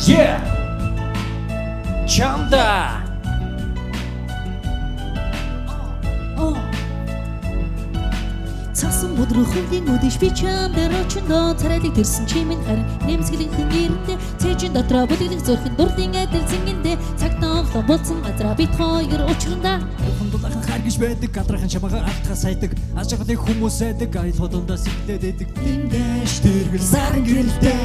Yeah! Чамда! Цасан бодрохын үдэш би чамдэр очиндоо царайлыг төрсөн чимэн харин нэмсгэлийнхэн нэрнэ цэжин дотроо бүлэглэх зөрхөн дурдын адил зингэндэ цагтаа оглоо болсон газраа бит хоёр учранда Хундулахан харгиш байдаг, гадрахын чамаага алтхаа сайдаг, аз жаргалыг хүмүүс айдаг, аял hodондоо сэлдээд байдаг. Ингээс тэргэл саран гэрэлтэй,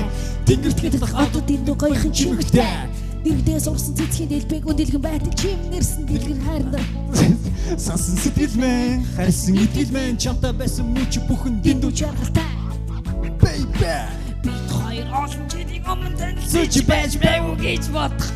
тэнгэрт гэдэх одуудын дуу гоёхан чимэгтэй. Дэрэгдээс урсан цэцгийн дэлбэг өндөлгөн байдаг чим нэрсэн дэлгэр хайранда Сасан сэтгэлмэн, харьсан итгэлмэн, чамтай байсан мөч бүхэн дэндүү чаргалтай. Baby! Бит хоёр олон жилийн өмнө Сүч байж байв гэж бодох.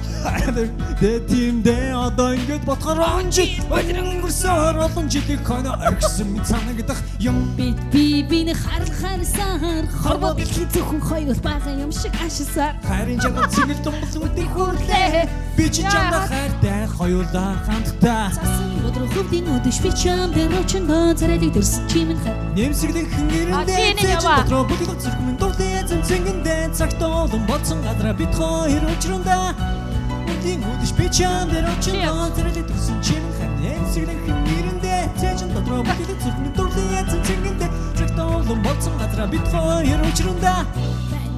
Тэмдээ одоо ингэж бодохоор он жил өдрөн өнгөрсөөр олон жилийн хойно оргисон минь санагдах юм. Биний харсан хорвоо дэлхий зөвхөн хоёр бага юм шиг ашисаар Хайрын жагад цэнгэл дунгал үдийн хүрлээ. Би чи чамда хайртай хоёулаа хамтдаа. Цасан бодрохын үдэш би чамдэр очиндоо царайлыг төрсөн чимэн хар Нэмсгэлийнхэн ирэндээ дотроо бүлэглэх зөрхмөн дуртай зэнцэнгэндээ цагтаа олон болсон газраа бит хоёр учранда. Үдэш би чамдэр очиндоо царайлыг төрсөн чимэн хар Нэмсгэлийнхэн ирэндээ цэжин дотроо бүлэглэх зөрхмөн дуртай зэнцэнгэндээ цагтаа олон болсон газраа бит хоёр учранда.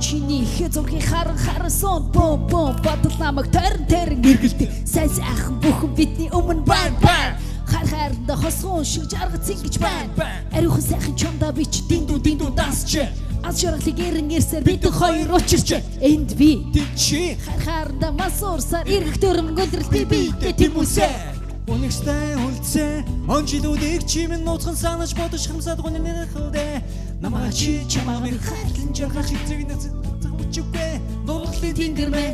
Чиний ихэ зургийн харсан бом батламаг тарн эргэлтэй сайн сайхан бүхэн бидний өмнө байна хайранда хосгон шиг жаргал цэнгэж байна ариухан сайхан чамда би ч дэндүү дансч аз жаргалыг эрсээр бид хоёр учирч энд би чи хайранда масуурсаар эргэх төрөм гөлрөл би тэмүсээ Үнэхтэй үлдсэн он жилүүдийг чимэн нууцхан санаж бодож хамсаад гонёны хөлдөө намаа чи чамайг хайрлан жаргах хэзээ зүггүй дуурлын тэнгэрмэ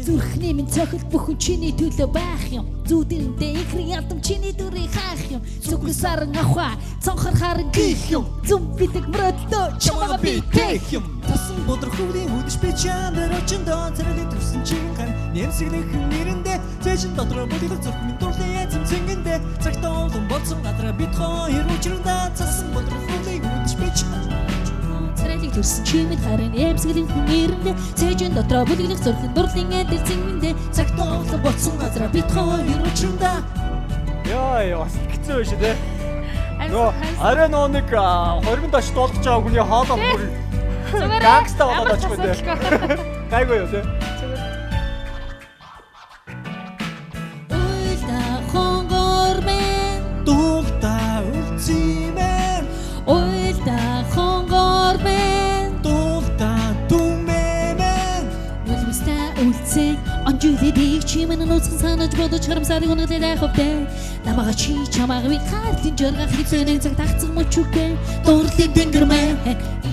зүрхний минь цохил бүхэн чиний төлөө байх юм зүудэндээ ихрийн ядам чиний дүрийг хаах юм зүггүй саран авах цонхор харан гих юм зүм бидэг мөрөдөө чамаа би тех юм Тасан бодрохын үдэш би чамдэр очиндоо царайлыг төрсөн чимэн хар Нэмсгэлийнхэн нэрэндээ цэжин дотроо бүлэглэх зөрхмөн дуртай зэнцэнгэндээ цагтаа олон болсон газраа бит хоёр учранда цасан бодрохын үдэш би царайлыг төрсөн чимэн харин нэмсгэлийнхэн нэрэндээ цэжин дотроо бүлэглэх зөрхөн дурлын адил зингэндээ цагтаа олон болсон газраа бит хоёр учранда Яа, бас хэцүү биш үү? Нөө, арай нөө нэг 20 таш дуулгаж байгаа хүний хоолоо бүр гангста болоод очихгүй дээ. Гайгүй юу те? Уйлда хонгормэн дуулда үлцимэн Уйлда хонгормэн дуулда дүмэмэн Үлмэстэй үлцэн онжилэдийг чимэн нууцхан санаж бодож харамсарыг өнөглөд хөвдөө намага чи чамааг би хайрлан жаргах хэзээ нэг цаг тагцсан мөчүүгээ дуурлын тэнгэрмэ